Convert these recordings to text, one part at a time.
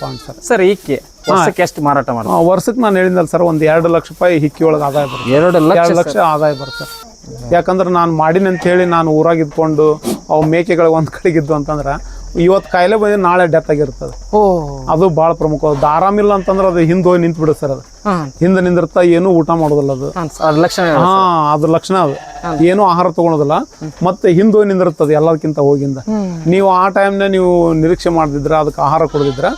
Point sir. Sir ಈಕೆ ವರ್ಷಕ್ಕೆ ಎಷ್ಟು ಮಾರಾಟ ಮಾಡ್ತಾರೆ? ವರ್ಷಕ್ಕೆ ನಾನು ಹೇಳಿದ್ನಲ್ಲ ಸರ್, ಒಂದು 2 ಲಕ್ಷ ರೂಪಾಯಿ ಹಿಕ್ಕಿ ಒಳಗೆ ಆದಾಯ ಬರುತ್ತೆ. 2 ಲಕ್ಷ ಆದಾಯ ಬರುತ್ತೆ ಸರ್. ಯಾಕಂದ್ರೆ ನಾನು ಮಾಡೀನಿ ಅಂತ ಹೇಳಿ ನಾನು ಊರಾಗ ಇದ್ಕೊಂಡು ಅವು ಮೇಕೆಗಳು ಒಂದು ಕಡೆಗಿದ್ದು ಅಂತಂದ್ರೆ ಇವತ್ತು ಕಾಯಿಲೆ ಬಂದು ನಾಳೆ ಡೆತ್ ಆಗಿರ್ತದೆ. ಅದು ಭಾಳ ಪ್ರಮುಖ. ಅದು ಆರಾಮಿಲ್ಲ ಅಂತಂದ್ರೆ ಅದು ಹಿಂದೆ ಹೋಗಿ ನಿಂತು ಬಿಡುತ್ತೆ ಸರ್. ಅದು ಹಿಂದೆ ನಿಂದಿರ್ತಾ ಏನು ಊಟ ಮಾಡೋದಿಲ್ಲ ಅದು. ಅದ್ರ ಲಕ್ಷಣ ಅದು. ಏನು ಆಹಾರ ತಗೊಳೋದಿಲ್ಲ, ಮತ್ತೆ ಹಿಂದೆ ಹೋಗಿ ನಿಂದಿರ್ತದೆ ಎಲ್ಲದಕ್ಕಿಂತ ಹೋಗಿಂದ. ನೀವು ಆ ಟೈಮ್ನ ನೀವು ನಿರೀಕ್ಷೆ ಮಾಡದಿದ್ರೆ, ಅದಕ್ಕೆ ಆಹಾರ ಕೊಡದಿದ್ರೆ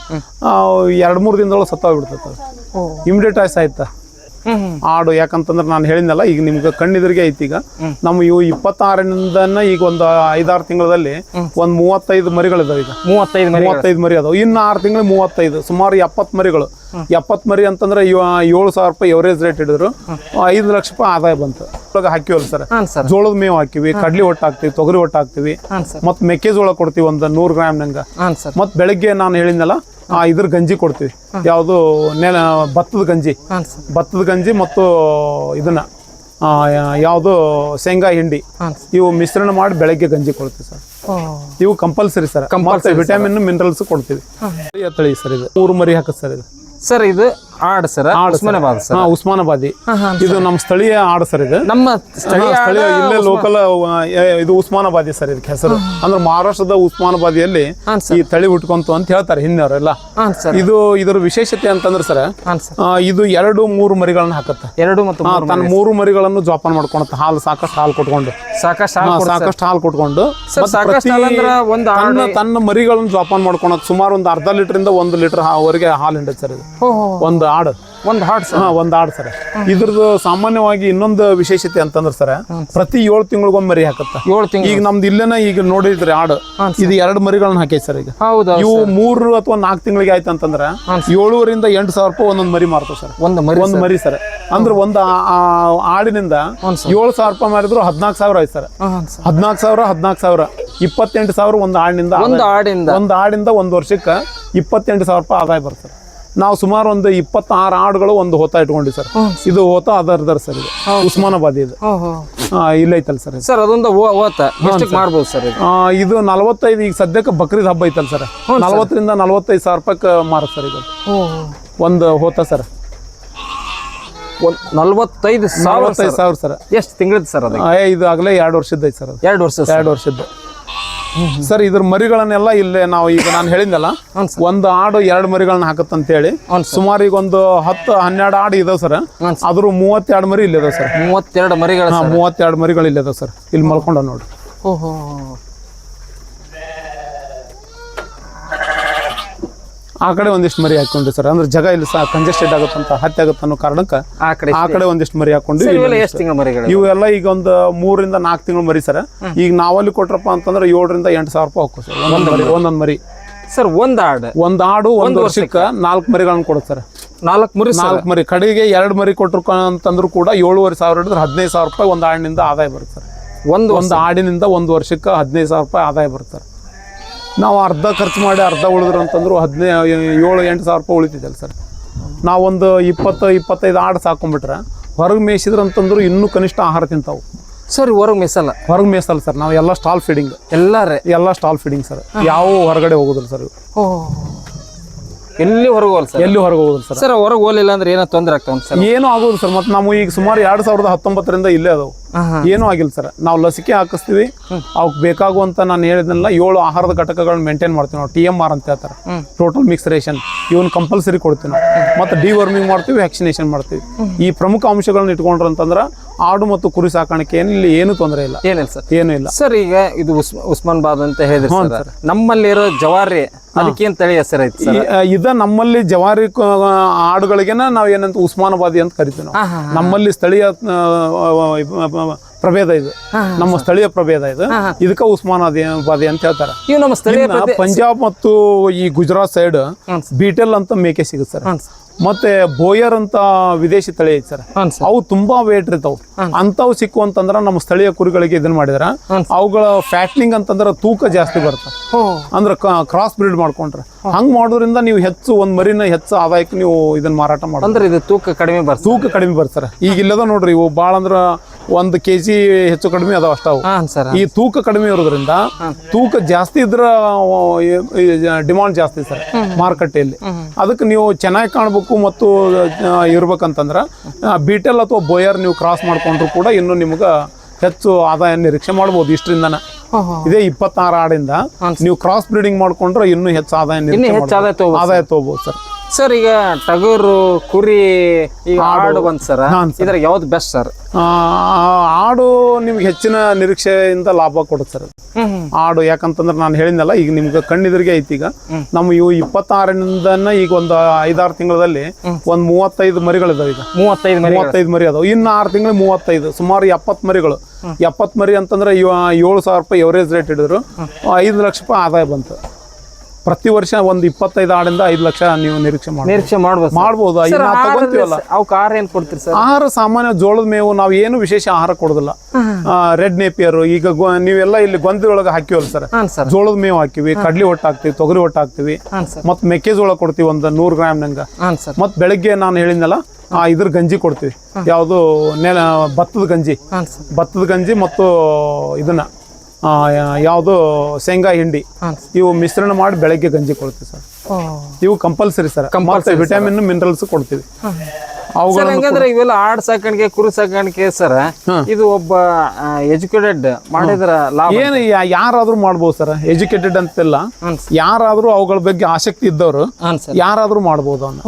2-3 ದಿನದೊಳಗೆ ಸತ್ತೋಗ್ಬಿಡ್ತದೆ ಅದು. ಇಮಿಡಿಯೇಟ್ ಆಗಿ ಸಾಯ್ತಾ ಆಡು. ಯಾಕಂತಂದ್ರೆ ನಾನು ಹೇಳಿದ್ನಲ್ಲ, ಈಗ ನಿಮ್ಗೆ ಕಣ್ಣಿದ್ರಿಗೆ ಐತಿ. ಈಗ ನಮ್ಮ ಇವು 26ರಿಂದ ಈಗ ಒಂದು 5-6 ತಿಂಗಳಲ್ಲಿ ಒಂದು 35 ಮರಿಗಳಿದಾವೆ. ಈಗ 35 ಮರಿ ಅದಾವೆ. ಇನ್ನು 6 ತಿಂಗಳು 35, ಸುಮಾರು 70 ಮರಿಗಳು. 70 ಮರಿ ಅಂತಂದ್ರೆ 7,000 ರೂಪಾಯಿ ಎವರೇಜ್ ರೇಟ್ ಹಿಡಿದ್ರು 5 ಲಕ್ಷ ರೂಪಾಯಿ ಆದಾಯ ಬಂತು. ಹಾಕಿವಲ್ಲ ಸರ್, ಜೋಳದ ಮೇವು ಹಾಕಿವಿ, ಕಡ್ಲಿ ಒಟ್ಟು ಹಾಕ್ತಿವಿ, ತೊಗರಿ ಒಟ್ಟು ಹಾಕ್ತಿವಿ, ಮತ್ ಮೆಕ್ಕೆಜೋಳ ಕೊಡ್ತೀವಿ ಒಂದು 100 ಗ್ರಾಮ್ ನಂಗ. ಮತ್ ಬೆಳಗ್ಗೆ ನಾನು ಹೇಳಿದ್ನಲ್ಲ ಇದ್ರ ಗಂಜಿ ಕೊಡ್ತೀವಿ. ಯಾವುದು ಭತ್ತದ ಗಂಜಿ ಮತ್ತು ಇದನ್ನ ಯಾವುದು ಶೇಂಗಾ ಹಿಂಡಿ, ಇವು ಮಿಶ್ರಣ ಮಾಡಿ ಬೆಳಗ್ಗೆ ಗಂಜಿ ಕೊಡ್ತೀವಿ ಸರ್. ಇವು ಕಂಪಲ್ಸರಿ ಸರ್. ವಿಟಮಿನ್ ಮಿನರಲ್ಸ್ ಕೊಡ್ತೀವಿ. ತಳಿ ಸರ್ ಇದು 3 ಮರಿ ಹಾಕತ್ ಸರ್. ಇದು ಸರ್ ಇದು ಆಡು ಸರ್, ಉಸ್ಮಾನಾಬಾದ್ ಸರ್. ಉಸ್ಮಾನಾಬಾದಿ ಇದು ನಮ್ಮ ಸ್ಥಳೀಯ ಆಡು ಸರ್. ಇದು ನಮ್ಮ ಸ್ಥಳೀಯ ಇಲ್ಲೇ ಲೋಕಲ್. ಇದು ಉಸ್ಮಾನಾಬಾದಿ ಸರ್ ಇದಕ್ಕೆ ಹೆಸರು. ಅಂದ್ರೆ ಮಹಾರಾಷ್ಟ್ರದ ಉಸ್ಮಾನಾಬಾದಿಯಲ್ಲಿ ಈ ತಳಿ ಹುಟ್ಕೊಂತು ಅಂತ ಹೇಳ್ತಾರೆ ಹಿಂದಿನವರೆಲ್ಲ. ಇದು ಇದರ ವಿಶೇಷತೆ ಅಂತಂದ್ರೆ ಸರ್, ಇದು 2-3 ಮರಿಗಳನ್ನ ಹಾಕತ್ತೆ. ತನ್ನ 3 ಮರಿಗಳನ್ನು ಜೋಪಾನ ಮಾಡ್ಕೊಳತ್ತೆ. ಸಾಕಷ್ಟು ಹಾಲು ಕೊಟ್ಕೊಂಡು ತನ್ನ ಮರಿಗಳನ್ನು ಜೋಪಾನ ಮಾಡ್ಕೊಳತ್. ಸುಮಾರು ಒಂದು 1/2 ಲೀಟರ್ 1 ಲೀಟರ್ ವರೆಗೆ ಹಾಲು ಹಿಂಡತ್ತೆ ಸರ್. ಇದು ಒಂದು ಆಡು ಸರ್. ಇದ್ರದ್ದು ಸಾಮಾನ್ಯವಾಗಿ ಇನ್ನೊಂದು ವಿಶೇಷತೆ ಅಂತಂದ್ರೆ ಸರ್, ಪ್ರತಿ 7 ತಿಂಗಳಿಗೊಮ್ಮೆ ಮರಿ ಹಾಕತ್ತ. ಈಗ ನಮ್ದು ಇಲ್ಲೇನ ಈಗ ನೋಡಿದ್ರಿ ಆಡು, ಇದು 2 ಮರಿಗಳನ್ನ ಹಾಕೈತಿ ಸರ್. ಈಗ ಇವು 3 ಅಥವಾ 4 ತಿಂಗಳಿಗೆ ಆಯ್ತು ಅಂತಂದ್ರೆ 7,500 8,000 ರೂಪಾಯಿ ಒಂದೊಂದು ಮರಿ ಮಾರ್ತವೆ ಸರ್. ಒಂದು ಮರಿ ಸರ್. ಅಂದ್ರೆ ಒಂದು ಆಡಿನಿಂದ 7,000 ರೂಪಾಯಿ ಮಾರಿದ್ರು 14,000 ಆಯ್ತು ಸರ್. 14,000 28,000 ಒಂದು ಆಡಿಂದ ಒಂದು ವರ್ಷಕ್ಕೆ 28,000 ರೂಪಾಯಿ ಆದಾಯ ಬರ್ತದೆ. ನಾವು ಸುಮಾರು ಒಂದು 26 ಆಡುಗಳು ಒಂದು ಹೋತ ಇಟ್ಕೊಂಡಿವಿ ಸರ್. ಇದು ಹೋತ ಅದರ್ದರ್ ಸರ್. ಇದು ಉಸ್ಮಾನಾಬಾದಿ. ಇದು ಇಲ್ಲ ಐತಲ್ ಸರ್. ಸರ್ ಅದೊಂದು ಮಾರ್ಬೋದು ಸರ್. ಇದು 45. ಈಗ ಸದ್ಯಕ್ಕೆ ಬಕ್ರೀದ್ ಹಬ್ಬ ಐತಲ್ ಸರ್, 40,000ರಿಂದ 45,000 ರೂಪಾಯಿ ಮಾರತ್ ಸರ್. ಇದು ಒಂದು ಹೋತ ಸರ್. 45,000 ಸರ್. ಎಷ್ಟು ತಿಂಗಳದ್ದು ಸರ್ ಅದು? ಇದು ಆಗಲೇ 2 ವರ್ಷದ ಐತೆ ಸರ್. 2 ವರ್ಷದ ಸರ್. ಇದ್ರ ಮರಿಗಳನ್ನೆಲ್ಲ ಇಲ್ಲೇ ನಾವು ಈಗ ನಾನು ಹೇಳಿದ್ನಲ್ಲ, ಒಂದು ಆಡು 2 ಮರಿಗಳನ್ನ ಹಾಕತ್ತಂತ ಹೇಳಿ ಸುಮಾರು ಈಗ ಒಂದು 10-12 ಆಡು ಇದಾವೆ ಸರ್. ಅದ್ರ 32 ಮರಿ ಇಲ್ಲದ ಸರ್. 32 ಮರಿಗಳು ಇಲ್ಲದ ಸರ್. ಇಲ್ಲಿ ಮಲ್ಕೊಂಡ ನೋಡಿ. ಆ ಕಡೆ ಒಂದಿಷ್ಟು ಮರಿ ಹಾಕೊಂಡ್ರಿ ಸರ್. ಅಂದ್ರೆ ಜಾಗ ಇಲ್ಲಿ ಕಂಜೆಸ್ಟೆಡ್ ಆಗುತ್ತಂತ, ಹತ್ಯೆ ಆಗುತ್ತೆ ಅನ್ನೋ ಕಾರಣಕ್ಕೆ ಆ ಕಡೆ ಒಂದಿಷ್ಟು ಮರಿ ಹಾಕೊಂಡು. ಇವೆಲ್ಲ ಈಗ ಒಂದು 3ರಿಂದ 4 ತಿಂಗಳು ಮರಿ ಸರ್. ಈಗ ನಾವಲ್ಲಿ ಕೊಟ್ರಪ್ಪ ಅಂತಂದ್ರೆ 7,000ರಿಂದ 8,000 ರೂಪಾಯಿ ಹೋಗ್ತದೆ ಸರ್ ಒಂದೊಂದು ಮರಿ ಸರ್. ಒಂದು ಆಡು ಒಂದು ವರ್ಷಕ್ಕೆ 4 ಮರಿಗಳನ್ನ ಕೊಡುತ್ತೆ ಸರ್. 4 ಮರಿ ಕಡೆಗೆ 2 ಮರಿ ಕೊಟ್ಟರು ಅಂತಂದ್ರು ಕೂಡ 7,500 ಹಿಡಿದ್ರೆ 15,000 ರೂಪಾಯಿ ಒಂದು ಆಡಿನಿಂದ ಆದಾಯ ಬರುತ್ತೆ ಸರ್. ಒಂದು ಆಡಿನಿಂದ ಒಂದು ವರ್ಷಕ್ಕೆ 15,000 ರೂಪಾಯಿ ಆದಾಯ ಬರುತ್ತೆ ಸರ್. ನಾವು ಅರ್ಧ ಖರ್ಚು ಮಾಡಿ ಅರ್ಧ ಉಳಿದ್ರು ಅಂತಂದ್ರು 7,000-8,000 ರೂಪಾಯಿ ಉಳಿತಿದ್ದಲ್ಲ ಸರ್. ನಾವೊಂದು 20-25 ಆಡು ಸಾಕೊಂಡ್ಬಿಟ್ರೆ ಹೊರಗೆ ಮೇಯಿಸಿದ್ರು ಅಂತಂದ್ರು ಇನ್ನೂ ಕನಿಷ್ಠ ಆಹಾರ ತಿಂತಾವು ಸರ್. ಹೊರಗೆ ಮೇಸಲ್ಲ ಸರ್. ನಾವು ಎಲ್ಲ ಸ್ಟಾಲ್ ಫೀಡಿಂಗ್. ಎಲ್ಲ ಸ್ಟಾಲ್ ಫೀಡಿಂಗ್ ಸರ್. ಯಾವ ಹೊರಗಡೆ ಹೋಗುದಿಲ್ಲ ಸರ್. ಎಲ್ಲಿ ಹೊರಗೆ ಹೋಗೋದು ಸರ್. ಸರ್ ಹೊರಗೆ ಹೋಗಲಿಲ್ಲ ಅಂದ್ರೆ ಏನೋ ತೊಂದರೆ ಆಗ್ತಾವ ಸರ್? ಏನೂ ಆಗೋದು ಸರ್. ಮತ್ತೆ ನಾವು ಈಗ ಸುಮಾರು 2019ರಿಂದ ಇಲ್ಲೇ ಅದಾವು. ಏನೂ ಆಗಿಲ್ಲ ಸರ್. ನಾವು ಲಸಿಕೆ ಹಾಕಿಸ್ತೀವಿ. ಅವಕ್ಕೆ ಬೇಕಾಗುವಂತ ನಾನು ಹೇಳಿದ್ನಲ್ಲ 7 ಆಹಾರದ ಘಟಕಗಳನ್ನ ಮೇಂಟೈನ್ ಮಾಡ್ತೀವಿ ನಾವು. TMR ಅಂತ ಹೇಳ್ತಾರೆ, ಟೋಟಲ್ ಮಿಕ್ಸ್ ರೇಷನ್. ಇವನ್ ಕಂಪಲ್ಸರಿ ಕೊಡ್ತೀವಿ ನಾವು. ಮತ್ತೆ ಡಿವರ್ಮಿಂಗ್ ಮಾಡ್ತೀವಿ, ವ್ಯಾಕ್ಸಿನೇಷನ್ ಮಾಡ್ತೀವಿ. ಈ ಪ್ರಮುಖ ಅಂಶಗಳನ್ನ ಇಟ್ಕೊಂಡ್ರ ಅಂತಂದ್ರೆ ಆಡು ಮತ್ತು ಕುರಿ ಸಾಕಾಣಿಕೆ ಇಲ್ಲಿ ಏನು ತೊಂದರೆ ಇಲ್ಲ. ಏನಿಲ್ಲ ಸರ್. ಏನೂ ಇಲ್ಲ ಸರ್. ಈಗ ಇದು ಉಸ್ಮಾನಾಬಾದ್ ಅಂತ ಹೇಳಿದ್ರೆ ನಮ್ಮಲ್ಲಿರೋ ಜವಾರಿ ಅದಕ್ಕೇನ್ ತಳಿ ಹೆಸರು ಐತಿ ಸರ್? ನಮ್ಮಲ್ಲಿ ಜವಾರಿ ಆಡುಗಳಿಗೆನ ನಾವ್ ಏನಂತ ಉಸ್ಮಾನಾಬಾದಿ ಅಂತ ಕರಿತೀವಿ ನಾವು. ನಮ್ಮಲ್ಲಿ ಸ್ಥಳೀಯ ಪ್ರಭೇದ ಇದು. ನಮ್ಮ ಸ್ಥಳೀಯ ಪ್ರಭೇದ ಇದು. ಇದಕ್ಕ ಉಸ್ಮಾನಾಬಾದಿ ಅಂತ ಹೇಳ್ತಾರೆ. ನಮ್ಮ ಸ್ಥಳೀಯ ಪಂಜಾಬ್ ಮತ್ತು ಈ ಗುಜರಾತ್ ಸೈಡ್ ಬೀಟೆಲ್ ಅಂತ ಮೇಕೆ ಸಿಗುತ್ತೆ ಸರ್. ಮತ್ತೆ ಬೋಯರ್ ಅಂತ ವಿದೇಶಿ ತಳಿ ಐತಿ ಸರ್. ಅವು ತುಂಬಾ ವೇಟ್ ಇರ್ತಾವ. ಅಂತವು ಸಿಕ್ಕುವಂತಂದ್ರ ನಮ್ಮ ಸ್ಥಳೀಯ ಕುರಿಗಳಿಗೆ ಇದನ್ನ ಮಾಡಿದ್ರ ಅವುಗಳ ಫ್ಯಾಟ್ನಿಂಗ್ ಅಂತಂದ್ರ ತೂಕ ಜಾಸ್ತಿ ಬರ್ತದೆ. ಅಂದ್ರೆ ಕ್ರಾಸ್ ಬ್ರೀಡ್ ಮಾಡ್ಕೊಂಡ್ರೆ ಹಂಗ್ ಮಾಡೋದ್ರಿಂದ ನೀವು ಹೆಚ್ಚು ಒಂದ್ ಮರಿನ ಹೆಚ್ಚು ಆದಾಯಕ್ಕೆ ನೀವು ಇದನ್ನ ಮಾರಾಟ ಮಾಡಿ. ಅಂದ್ರೆ ಇದು ತೂಕ ಕಡಿಮೆ ಬರ್ತಾರೆ. ಈಗ ಇಲ್ಲದ ನೋಡ್ರಿ ಇವು ಬಾಳ ಅಂದ್ರ 1 kg ಹೆಚ್ಚು ಕಡಿಮೆ ಅದಾವ ಅಷ್ಟಾವು. ಈ ತೂಕ ಕಡಿಮೆ ಇರೋದ್ರಿಂದ ತೂಕ ಜಾಸ್ತಿ ಇದ್ರ ಡಿಮಾಂಡ್ ಜಾಸ್ತಿ ಸರ್ ಮಾರುಕಟ್ಟೆಯಲ್ಲಿ. ಅದಕ್ಕೆ ನೀವು ಚೆನ್ನಾಗಿ ಕಾಣ್ಬೇಕು ಮತ್ತು ಇರ್ಬೇಕಂತಂದ್ರ ಬೀಟೆಲ್ ಅಥವಾ ಬೋಯರ್ ನೀವು ಕ್ರಾಸ್ ಮಾಡ್ಕೊಂಡ್ರು ಕೂಡ ಇನ್ನು ನಿಮ್ಗ ಹೆಚ್ಚು ಆದಾಯ ನಿರೀಕ್ಷೆ ಮಾಡ್ಬೋದು. ಇಷ್ಟರಿಂದನ ಇದೇ 26 ಆಡಿಂದ ನೀವು ಕ್ರಾಸ್ ಬ್ರೀಡಿಂಗ್ ಮಾಡ್ಕೊಂಡ್ರೆ ಇನ್ನೂ ಹೆಚ್ಚು ಆದಾಯ ತಗೋಬಹುದು ಸರ್. ಸರ್ ಈಗ ಟಗರು ಕುರಿ ಈಗ ಆಡು ಬಂತು ಸರ್, ಇದ್ರ ಯಾವ್ದು ಬೆಸ್ಟ್ ಸರ್? ಆಡು ನಿಮ್ಗೆ ಹೆಚ್ಚಿನ ನಿರೀಕ್ಷೆಯಿಂದ ಲಾಭ ಕೊಡುತ್ತೆ ಸರ್ ಆಡು. ಯಾಕಂತಂದ್ರೆ ನಾನು ಹೇಳಿದ್ನಲ್ಲ ಈಗ ನಿಮ್ಗೆ ಕಣ್ಣಿದ್ರಿಗೆ ಐತಿ. ಈಗ ನಮ್ಮ ಇವು 26ರಿಂದ ಈಗ ಒಂದು 5-6 ತಿಂಗಳಲ್ಲಿ ಒಂದು 35 ಮರಿಗಳಿದಾವೆ. ಈಗ 35 ಮರಿ ಅದಾವ. ಇನ್ನು 6 ತಿಂಗಳು 35, ಸುಮಾರು 70 ಮರಿಗಳು. 70 ಮರಿ ಅಂತಂದ್ರೆ 7,000 ರೂಪಾಯಿ ಎವರೇಜ್ ರೇಟ್ ಹಿಡಿದ್ರು 5 ಲಕ್ಷ ರೂಪಾಯಿ ಆದಾಯ ಬಂತು. ಪ್ರತಿ ವರ್ಷ ಒಂದು 25 ಆಡಿಂದ 5 ಲಕ್ಷ ನೀವು ನಿರೀಕ್ಷೆ ಮಾಡ್ಬೋದು. ಆಹಾರ ಏನ್ ಕೊಡ್ತೀರಿ ಸರ್? ಆಹಾರ ಸಾಮಾನ್ಯ ಜೋಳದ ಮೇವು. ನಾವು ಏನು ವಿಶೇಷ ಆಹಾರ ಕೊಡೋದಿಲ್ಲ. ರೆಡ್ ನೇಪಿಯರ್ ಈಗ ನೀವೆಲ್ಲ ಇಲ್ಲಿ ಗೊಂದಿ ಒಳಗೆ ಹಾಕಿವಲ್ಲ ಸರ್, ಜೋಳದ ಮೇವು ಹಾಕಿವಿ, ಕಡ್ಲಿ ಹೊಟ್ಟು ಹಾಕ್ತಿವಿ, ತೊಗರಿ ಹೊಟ್ಟು ಹಾಕ್ತಿವಿ, ಮತ್ ಮೆಕ್ಕೆಜೋಳ ಕೊಡ್ತೀವಿ ಒಂದು 100 ಗ್ರಾಮ್ ನಂಗ. ಮತ್ ಬೆಳಗ್ಗೆ ನಾನು ಹೇಳಿದ್ನಲ್ಲ ಇದ್ರ ಗಂಜಿ ಕೊಡ್ತೀವಿ. ಯಾವುದು ಭತ್ತದ ಗಂಜಿ ಮತ್ತು ಇದನ್ನ ಯಾವುದು ಶೇಂಗಾ ಹಿಂಡಿ ಇವು ಮಿಶ್ರಣ ಮಾಡಿ ಬೆಳಗ್ಗೆ ಗಂಜಿ ಕೊಡ್ತೀವಿ ಸರ್. ಇವು ಕಂಪಲ್ಸರಿ ಸರ್. ವಿಟಮಿನ್ ಮಿನರಲ್ಸ್ ಕೊಡ್ತೀವಿ. ಹಂಗಂದ್ರೆ ಇವೆಲ್ಲ ಆಡ್ ಸಾಕಾಣಿಕೆ ಕುರಿ ಸಾಕಾಣಿಕೆ ಸರ್, ಇದು ಒಬ್ಬ ಎಜುಕೇಟೆಡ್ ಮಾಡಿದ್ರ ಏನು ಯಾರಾದ್ರೂ ಮಾಡ್ಬೋದು ಸರ್. ಎಜುಕೇಟೆಡ್ ಅಂತಿಲ್ಲ, ಯಾರಾದ್ರೂ ಅವುಗಳ ಬಗ್ಗೆ ಆಸಕ್ತಿ ಇದ್ದವರು ಯಾರಾದ್ರೂ ಮಾಡ್ಬೋದು ಅವನ್ನ.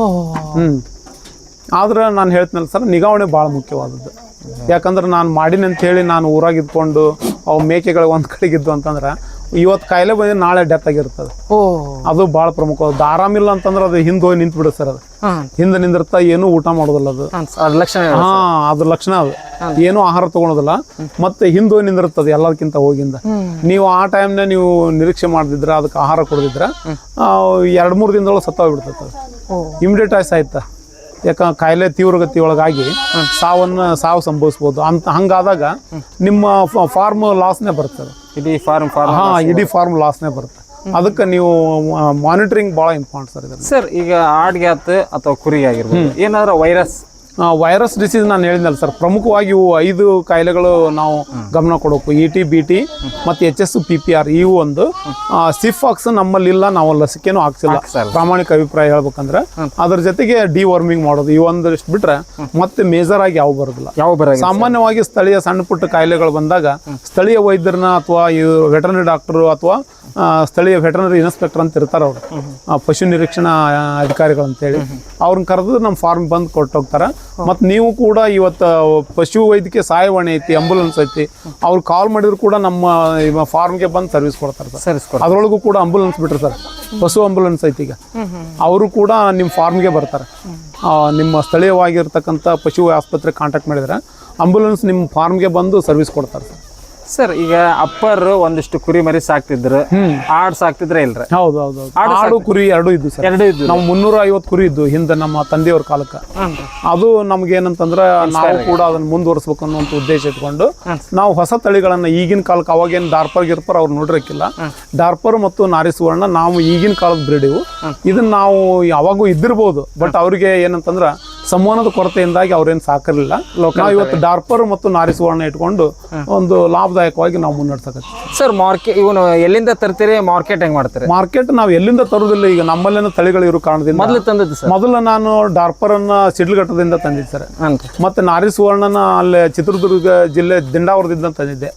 ಆದ್ರೆ ನಾನು ಹೇಳ್ತೀನಲ್ಲ ಸರ್, ನಿಗಾವಣೆ ಭಾಳ ಮುಖ್ಯವಾದದ್ದು. ಯಾಕಂದ್ರೆ ನಾನು ಮಾಡಿನಿ ಅಂತ ಹೇಳಿ ನಾನು ಊರಾಗ ಇದ್ಕೊಂಡು ಅವು ಮೇಕೆಗಳು ಒಂದ್ ಕಡೆಗಿದ್ದು ಅಂತಂದ್ರೆ ಇವತ್ತು ಕಾಯಿಲೆ ಬಂದು ನಾಳೆ ಡೆತ್ ಆಗಿರ್ತದೆ. ಅದು ಭಾಳ ಪ್ರಮುಖ. ಆರಾಮಿಲ್ಲ ಅಂತಂದ್ರೆ ಅದು ಹಿಂದೆ ಹೋಗಿ ನಿಂತು ಬಿಡುತ್ತೆ ಸರ್. ಅದು ಹಿಂದೆ ನಿಂದಿರ್ತಾ ಏನು ಊಟ ಮಾಡೋದಿಲ್ಲ. ಅದು ಅದ್ರ ಲಕ್ಷಣ. ಅದು ಏನು ಆಹಾರ ತಗೊಳೋದಿಲ್ಲ, ಮತ್ತೆ ಹಿಂದೆ ಹೋಗಿ ನಿಂದಿರ್ತದೆ ಎಲ್ಲದಕ್ಕಿಂತ ಹೋಗಿಂದ. ನೀವು ಆ ಟೈಮ್ನ ನೀವು ನಿರೀಕ್ಷೆ ಮಾಡದಿದ್ರ, ಅದಕ್ಕೆ ಆಹಾರ ಕೊಡದಿದ್ರ 2-3 ದಿನದೊಳಗೆ ಸತ್ತೋಗ್ಬಿಡ್ತದೆ. ಇಮಿಡಿಯೇಟ್ ಆಗಿ ಸಾಯ್ತಾ. ಯಾಕಂದ್ರೆ ಕಾಯಿಲೆ ತೀವ್ರಗತಿ ಒಳಗಾಗಿ ಸಾವು ಸಂಭವಿಸ್ಬೋದು ಅಂತ. ಹಂಗಾದಾಗ ನಿಮ್ಮ ಫಾರ್ಮ್ ಲಾಸ್ನೇ ಬರ್ತದೆ. ಇಡೀ ಫಾರ್ಮ್ ಲಾಸ್ನೇ ಬರುತ್ತೆ. ಅದಕ್ಕೆ ನೀವು ಮಾನಿಟರಿಂಗ್ ಭಾಳ ಇಂಪಾರ್ಟೆಂಟ್ ಸರ್. ಸರ್ ಈಗ ಆಡ್ಗೆ ಅಥವಾ ಕುರಿಗೆ ಆಗಿರ್ಬೋದು ಏನಾದ್ರು ವೈರಸ್ ಡಿಸೀಸ್ ನಾನು ಹೇಳಿದ್ನಲ್ಲ ಸರ್, ಪ್ರಮುಖವಾಗಿ ಇವು 5 ಕಾಯಿಲೆಗಳು ನಾವು ಗಮನ ಕೊಡಬೇಕು. ET, BT ಮತ್ತು HS, PPR. ಇವು ಒಂದು. ಸಿಫಾಕ್ಸ್ ನಮ್ಮಲ್ಲಿ ಇಲ್ಲ, ನಾವು ಲಸಿಕೆನೂ ಹಾಕ್ಸಿಲ್ಲ ಪ್ರಾಮಾಣಿಕ ಅಭಿಪ್ರಾಯ ಹೇಳ್ಬೇಕಂದ್ರೆ. ಅದ್ರ ಜೊತೆಗೆ ಡಿವರ್ಮಿಂಗ್ ಮಾಡೋದು. ಇವು ಒಂದಷ್ಟು ಬಿಟ್ರೆ ಮತ್ತೆ ಮೇಜರ್ ಆಗಿ ಯಾವ ಬರೋದಿಲ್ಲ. ಸಾಮಾನ್ಯವಾಗಿ ಸ್ಥಳೀಯ ಸಣ್ಣ ಪುಟ್ಟ ಕಾಯಿಲೆಗಳು ಬಂದಾಗ ಸ್ಥಳೀಯ ವೈದ್ಯರನ್ನ ಅಥವಾ ವೆಟರ್ನರಿ ಡಾಕ್ಟರ್ ಅಥವಾ ಸ್ಥಳೀಯ ವೆಟರ್ನರಿ ಇನ್ಸ್ಪೆಕ್ಟರ್ ಅಂತ ಇರ್ತಾರೆ ಅವರು, ಪಶು ನಿರೀಕ್ಷಣಾ ಅಧಿಕಾರಿಗಳು ಅಂತೇಳಿ. ಅವ್ರನ್ನ ಕರೆದು ನಮ್ಮ ಫಾರ್ಮ್ ಬಂದು ಕೊಟ್ಟೋಗ್ತಾರೆ. ಮತ್ತು ನೀವು ಕೂಡ ಇವತ್ತು ಪಶು ವೈದ್ಯಕೀಯ ಸಹಾಯವಾಣಿ ಐತಿ, ಆಂಬುಲೆನ್ಸ್ ಐತಿ, ಅವ್ರು ಕಾಲ್ ಮಾಡಿದ್ರು ಕೂಡ ನಮ್ಮ ಫಾರ್ಮ್ಗೆ ಬಂದು ಸರ್ವಿಸ್ ಕೊಡ್ತಾರೆ ಸರ್. ಅದ್ರೊಳಗೂ ಕೂಡ ಆಂಬುಲೆನ್ಸ್ ಬಿಟ್ರೆ ಸರ್, ಪಶು ಆಂಬುಲೆನ್ಸ್ ಐತಿ. ಈಗ ಅವರು ಕೂಡ ನಿಮ್ಮ ಫಾರ್ಮ್ಗೆ ಬರ್ತಾರೆ. ನಿಮ್ಮ ಸ್ಥಳೀಯವಾಗಿರ್ತಕ್ಕಂಥ ಪಶು ಆಸ್ಪತ್ರೆ ಕಾಂಟ್ಯಾಕ್ಟ್ ಮಾಡಿದ್ರೆ ಆಂಬುಲೆನ್ಸ್ ನಿಮ್ಮ ಫಾರ್ಮ್ಗೆ ಬಂದು ಸರ್ವಿಸ್ ಕೊಡ್ತಾರೆ ಸರ್. ಸರ್ ಈಗ ಅಪ್ಪರ್ ಒಂದಿಷ್ಟು ಕುರಿ ಮರಿ ಸಾಕ್ತಿದ್ರು, ಆಡ್ ಸಾಕ್ತಿದ್ರೆ ಇಲ್ರಿ? ಹೌದು. ಆಡು ಕುರಿ ಎರಡೂ ಇದ್ದು ಸರ್. ನಾವು 350 ಕುರಿ ಇದ್ದು ಹಿಂದೆ ನಮ್ಮ ತಂದೆಯವ್ರ ಕಾಲಕ್ಕೆ. ಅದು ನಮ್ಗೆ ಏನಂತಂದ್ರೆ ನಾವು ಕೂಡ ಅದನ್ನ ಮುಂದುವರಿಸ್ಬೇಕು ಅನ್ನೋ ಉದ್ದೇಶ ಇಟ್ಕೊಂಡು ನಾವು ಹೊಸ ತಳಿಗಳನ್ನ ಈಗಿನ ಕಾಲಕ್ಕೆ, ಅವಾಗೇನು ಗಿರ್ಪರ್ ಅವ್ರು ನೋಡಿರಕ್ಕಿಲ್ಲ, ಡಾರ್ಪರ್ ಮತ್ತು ನಾರಿ ಸುವರ್ಣ ನಾವು ಈಗಿನ ಕಾಲದ ಬ್ರೀಡ್ ಇವು. ಇದನ್ನ ನಾವು ಯಾವಾಗೂ ಇದ್ದಿರ್ಬೋದು, ಬಟ್ ಅವ್ರಿಗೆ ಏನಂತಂದ್ರ ಸಂವಹನದ ಕೊರತೆಯಿಂದಾಗಿ ಅವ್ರೇನು ಸಾಕಿರಲಿಲ್ಲ. ನಾವು ಇವತ್ತು ಡಾರ್ಪರ್ ಮತ್ತು ನಾರಿ ಸುವರ್ಣ ಇಟ್ಕೊಂಡು ಒಂದು ಲಾಭದಾಯಕವಾಗಿ ನಾವು ಮುನ್ನಡೆಸಕತ್ತೀವಿ ಸರ್. ಮಾರ್ಕೆಟ್ ಇವನು ಎಲ್ಲಿಂದ ತರ್ತೀರಿ? ಮಾರ್ಕೆಟ್ ಹೆಂಗ್ ಮಾಡ್ತೀರಿ? ಮಾರ್ಕೆಟ್ ನಾವು ಎಲ್ಲಿಂದ ತರೋದಿಲ್ಲ. ಈಗ ನಮ್ಮಲ್ಲೇನ ತಳಿಗಳು ಇರೋ ಕಾರಣದಿಂದ ಮೊದಲು ನಾನು ಡಾರ್ಪರ್ ಅನ್ನ ಸಿಡ್ಲಘಟ್ಟದಿಂದ ತಂದಿದ್ದೆ ಸರ್. ಮತ್ತೆ ನಾರಿ ಸುವರ್ಣನ ಅಲ್ಲಿ ಚಿತ್ರದುರ್ಗ ಜಿಲ್ಲೆ ದಿಂಡಾವರದಿಂದ ತಂದಿದ್ದೆ.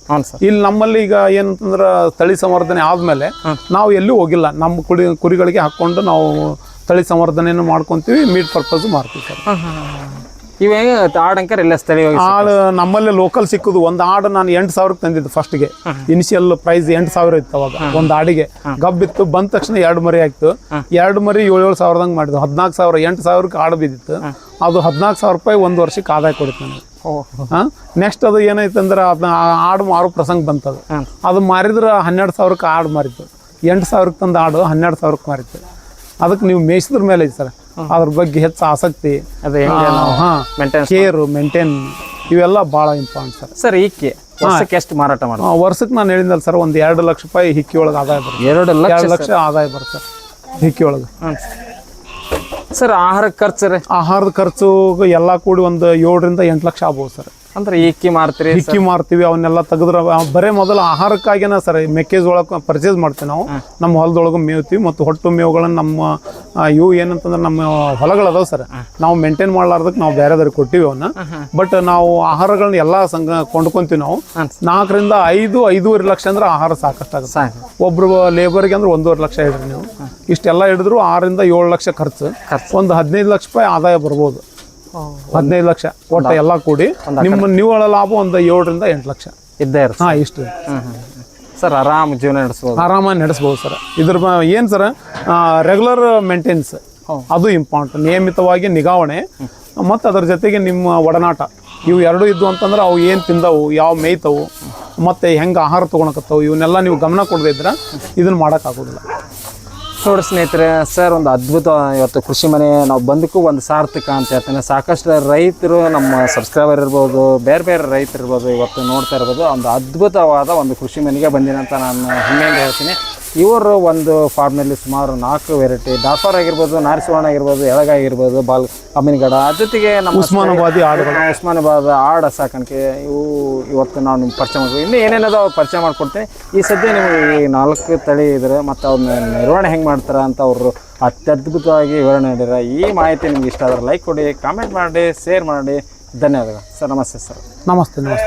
ಇಲ್ಲಿ ನಮ್ಮಲ್ಲಿ ಈಗ ಏನಂತಂದ್ರ ತಳಿ ಸಂವರ್ಧನೆ ಆದ್ಮೇಲೆ ನಾವು ಎಲ್ಲೂ ಹೋಗಿಲ್ಲ. ನಮ್ಮ ಕುರಿಗಳಿಗೆ ಹಾಕೊಂಡು ನಾವು ತಳಿ ಸಂವರ್ಧನೆಯನ್ನು ಮಾಡ್ಕೊಂತೀವಿ, ಮೀಟ್ ಪರ್ಪಸ್ ಮಾರ್ತೀವಿ ಸರ್. ಆಡಂಕರ್ ಎಲ್ಲ ಸ್ಥಳೀಯ ಆಡು ನಮ್ಮಲ್ಲೇ ಲೋಕಲ್ ಸಿಕ್ಕುದು. ಒಂದು ಆಡು ನಾನು 8,000ಕ್ಕೆ ತಂದಿದ್ದು ಫಸ್ಟ್ಗೆ. ಇನಿಷಿಯಲ್ ಪ್ರೈಸ್ 8,000 ಇತ್ತು ಅವಾಗ ಒಂದು ಆಡಿಗೆ. ಗಬ್ಬಿತ್ತು. ಬಂದ ತಕ್ಷಣ 2 ಮರಿ ಆಯ್ತು. 2 ಮರಿ 7,000 ಮಾಡಿದ್ದು. 14,000 8,000ಕ್ಕೆ ಆಡು ಬಿದ್ದಿತ್ತು. ಅದು 14,000 ರೂಪಾಯಿ ಒಂದು ವರ್ಷಕ್ಕೆ ಆದಾಯ ಕೊಡುತ್ತೆ ನನಗೆ. ನೆಕ್ಸ್ಟ್ ಅದು ಏನೈತೆ ಅಂದ್ರೆ ಅದನ್ನ ಆಡು ಮಾರೋ ಪ್ರಸಂಗ ಬಂತದು. ಅದು ಮಾರಿದ್ರೆ 12,000ಕ್ಕೆ ಆಡು ಮಾರಿತ್ತು. 8,000ಕ್ಕೆ ತಂದು ಆಡು 12,000ಕ್ಕೆ ಮಾರಿತ್ತು. ಅದಕ್ಕೆ ನೀವು ಮೇಯಿಸಿದ್ರ ಮೇಲೆ ಐತೆ ಸರ್. ಅದ್ರ ಬಗ್ಗೆ ಹೆಚ್ಚು ಆಸಕ್ತಿ, ಅದೇ ಹೆಂಗೆ ಮೇಂಟೆನೆನ್ಸ್ ಕೇರು, ಮೇಂಟೈನ್ ಇವೆಲ್ಲ ಭಾಳ ಇಂಪಾರ್ಟೆಂಟ್ ಸರ್. ಸರ್ ಈಕೆ ವರ್ಷಕ್ಕೆ ಎಷ್ಟು ಮಾರಾಟ ಮಾಡಿ? ವರ್ಷಕ್ಕೆ ನಾನು ಹೇಳಿದ್ನಲ್ಲ ಸರ್, ಒಂದು 2 ಲಕ್ಷ ರೂಪಾಯಿ ಹಿಕ್ಕಿ ಒಳಗೆ ಆದಾಯ ಬರುತ್ತೆ. 2 ಲಕ್ಷ ಆದಾಯ ಬರುತ್ತೆ ಹಿಕ್ಕಿ ಒಳಗೆ. ಸರ್ ಆಹಾರ ಖರ್ಚು ರೀ? ಆಹಾರದ ಖರ್ಚು ಎಲ್ಲ ಕೂಡಿ ಒಂದು 7 ರಿಂದ 8 ಲಕ್ಷ ಆಗ್ಬೋದು ಸರ್. ಅಂದ್ರೆ ಈಕ್ಕಿ ಮಾರ್ತೀರಿ? ಹಿಕ್ಕಿ ಮಾರ್ತೀವಿ, ಅವನ್ನೆಲ್ಲ ತೆಗೆದ್ರೆ ಬರೇ ಮೊದಲು ಆಹಾರಕ್ಕಾಗಿನ ಸರ್ ಮೆಕ್ಕೆಜೋಳ ಪರ್ಚೇಸ್ ಮಾಡ್ತೀವಿ ನಾವು. ನಮ್ಮ ಹೊಲದೊಳಗೆ ಮೇವ್ತೀವಿ ಮತ್ತು ಹೊಟ್ಟು ಮೇವುಗಳನ್ನ ನಮ್ಮ ಇವು ಏನಂತಂದ್ರೆ ನಮ್ಮ ಹೊಲಗಳದಾವ ಸರ್, ನಾವು ಮೇಂಟೈನ್ ಮಾಡ್ಲಾರ್ದಕ್ಕೆ ನಾವು ಬೇರೆದವ್ರಿಗೆ ಕೊಟ್ಟಿವಿ ಅವನ್ನ. ಬಟ್ ನಾವು ಆಹಾರಗಳನ್ನ ಎಲ್ಲ ಕೊಂಡ್ಕೊಂತೀವಿ ನಾವು. 4 ರಿಂದ 5-5.5 ಲಕ್ಷ ಅಂದ್ರೆ ಆಹಾರ ಸಾಕಷ್ಟಾಗುತ್ತೆ. ಒಬ್ರು ಲೇಬರ್ಗೆ ಅಂದ್ರೆ 1.5 ಲಕ್ಷ ಹಿಡ್ರಿ ನೀವು. ಇಷ್ಟೆಲ್ಲ ಹಿಡಿದ್ರು 6 ರಿಂದ 7 ಲಕ್ಷ ಖರ್ಚು, ಒಂದು 15 ಲಕ್ಷ ರೂಪಾಯಿ ಆದಾಯ ಬರ್ಬೋದು. 15 ಲಕ್ಷ ಒಟ್ಟು ಎಲ್ಲ ಕೂಡಿ ನಿಮ್ಮ ನಿವ್ವಳ ಲಾಭ ಒಂದು 7 ರಿಂದ 8 ಲಕ್ಷ ಇದ್ದೇ ಇರುತ್ತೆ. ಇಷ್ಟು ಸರ್ ಆರಾಮ್ ಜೀವನ ನಡೆಸ್ಬೋದು? ಆರಾಮಾಗಿ ನಡೆಸ್ಬೋದು ಸರ್. ಇದ್ರ ಏನು ಸರ್, ರೆಗ್ಯುಲರ್ ಮೇಂಟೆನೆನ್ಸ್ ಅದು ಇಂಪಾರ್ಟೆಂಟ್. ನಿಯಮಿತವಾಗಿ ನಿಗಾವಣೆ ಮತ್ತು ಅದರ ಜೊತೆಗೆ ನಿಮ್ಮ ಒಡನಾಟ ಇವು ಎರಡೂ ಇದ್ದು ಅಂತಂದ್ರೆ ಅವು ಏನು ತಿಂದವು, ಯಾವ ಮೇಯ್ತವು, ಮತ್ತು ಹೆಂಗೆ ಆಹಾರ ತೊಗೊಳಕತ್ತವು, ಇವನ್ನೆಲ್ಲ ನೀವು ಗಮನ ಕೊಡದೇ ಇದ್ರೆ ಇದನ್ನು ಮಾಡೋಕ್ಕಾಗೋದಿಲ್ಲ. ನೋಡಿ ಸ್ನೇಹಿತರೆ, ಸರ್ ಒಂದು ಅದ್ಭುತ ಇವತ್ತು ಕೃಷಿ ಮನೆ ನಾವು ಬಂದಕ್ಕೂ ಒಂದು ಸಾರ್ಥಕ ಅಂತ ಹೇಳ್ತೇನೆ. ಸಾಕಷ್ಟು ರೈತರು ನಮ್ಮ ಸಬ್ಸ್ಕ್ರೈಬರ್ ಇರ್ಬೋದು, ಬೇರೆ ಬೇರೆ ರೈತರು ಇರ್ಬೋದು, ಇವತ್ತು ನೋಡ್ತಾ ಇರ್ಬೋದು, ಒಂದು ಅದ್ಭುತವಾದ ಒಂದು ಕೃಷಿ ಮನೆಗೆ ಬಂದಿನಂತ ನಾನು ಹೆಮ್ಮೆಯಿಂದ ಹೇಳ್ತೀನಿ. ಇವರು ಒಂದು ಫಾರ್ಮ್ನಲ್ಲಿ ಸುಮಾರು 4 ವೆರೈಟಿ ಡಾಫರ್ ಆಗಿರ್ಬೋದು, ನಾರಿಸುವರ್ಣ ಆಗಿರ್ಬೋದು, ಎಳಗಾಗಿರ್ಬೋದು, ಅಮ್ಮಿನಗಡ, ಜೊತೆಗೆ ನಮ್ಮ ಉಸ್ಮಾನಾಬಾದ್ ಆಡ ಸಾಕಾಣಿಕೆ, ಇವು ಇವತ್ತು ನಾವು ನಿಮ್ಗೆ ಪರಿಚಯ ಮಾಡ್ತೀವಿ. ಇನ್ನೂ ಏನೇನದ ಪರಿಚಯ ಮಾಡಿಕೊಡ್ತೀನಿ. ಈ ಸದ್ಯ ನಿಮಗೆ ಈ 4 ತಳಿ ಇದ್ದಾರೆ ಮತ್ತು ಅವ್ರನ್ನ ನಿರ್ವಹಣೆ ಹೆಂಗೆ ಮಾಡ್ತಾರೆ ಅಂತ ಅವರು ಅತ್ಯದ್ಭುತವಾಗಿ ವಿವರಣೆ ನೀಡಿದ್ದಾರೆ. ಈ ಮಾಹಿತಿ ನಿಮ್ಗೆ ಇಷ್ಟ ಆದರೆ ಲೈಕ್ ಕೊಡಿ, ಕಾಮೆಂಟ್ ಮಾಡಿ, ಶೇರ್ ಮಾಡಿ. ಧನ್ಯವಾದಗಳು ಸರ್. ನಮಸ್ತೆ ಸರ್. ನಮಸ್ತೆ.